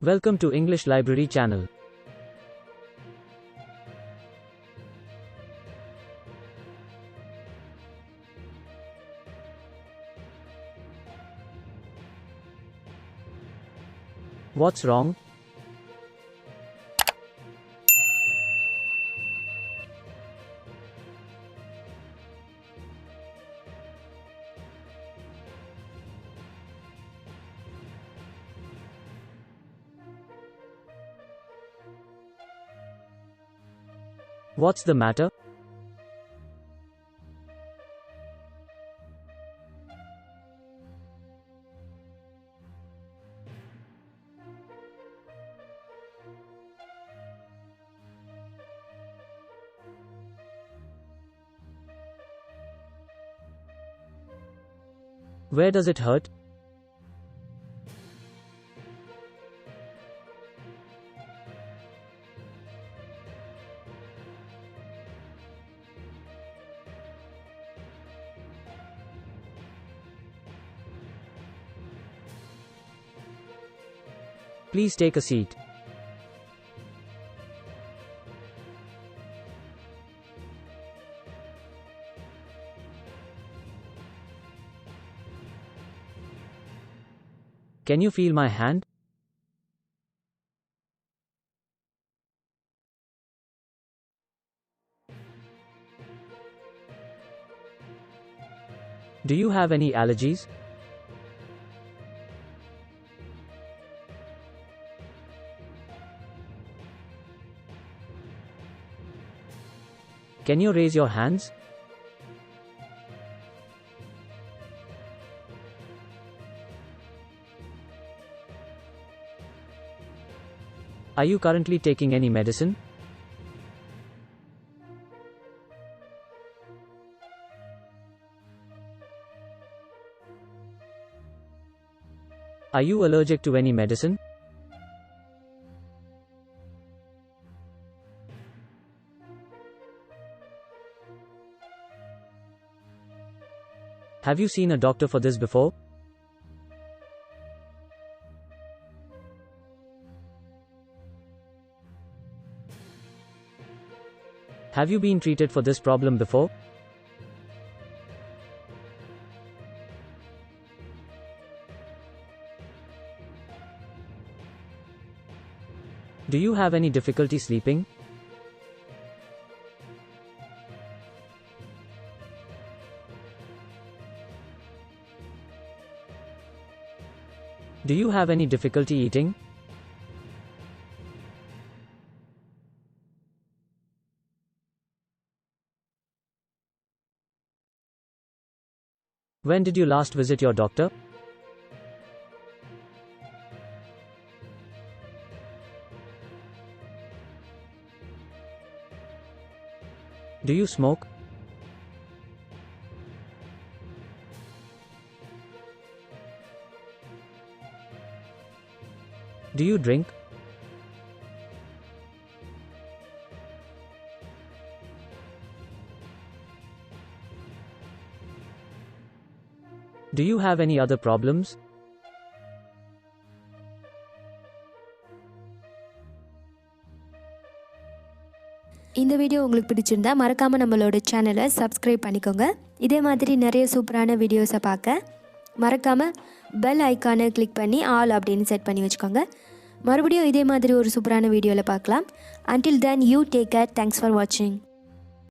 Welcome to English Library channel. What's wrong? What's the matter? Where does it hurt? Please take a seat. Can you feel my hand? Do you have any allergies? Can you raise your hands? Are you currently taking any medicine? Are you allergic to any medicine? Have you seen a doctor for this before? Have you been treated for this problem before? Do you have any difficulty sleeping? Do you have any difficulty eating? When did you last visit your doctor? Do you smoke? Do you drink? Do you have any other problems? இந்த video உங்களுக்கு பிடிச்சிருந்தா மறக்காம நம்மளோட சேனலை subscribe பண்ணிக்கோங்க. இதே மாதிரி நிறைய சூப்பரான வீடியோஸை பார்க்க மறக்காம பெல் ஐகானை கிளிக் பண்ணி ஆல் அப்படின்னு செட் பண்ணி வச்சுக்கோங்க. மறுபடியும் இதே மாதிரி ஒரு சூப்பரான வீடியோவில் பார்க்கலாம். Until then, you take care. Thanks for watching.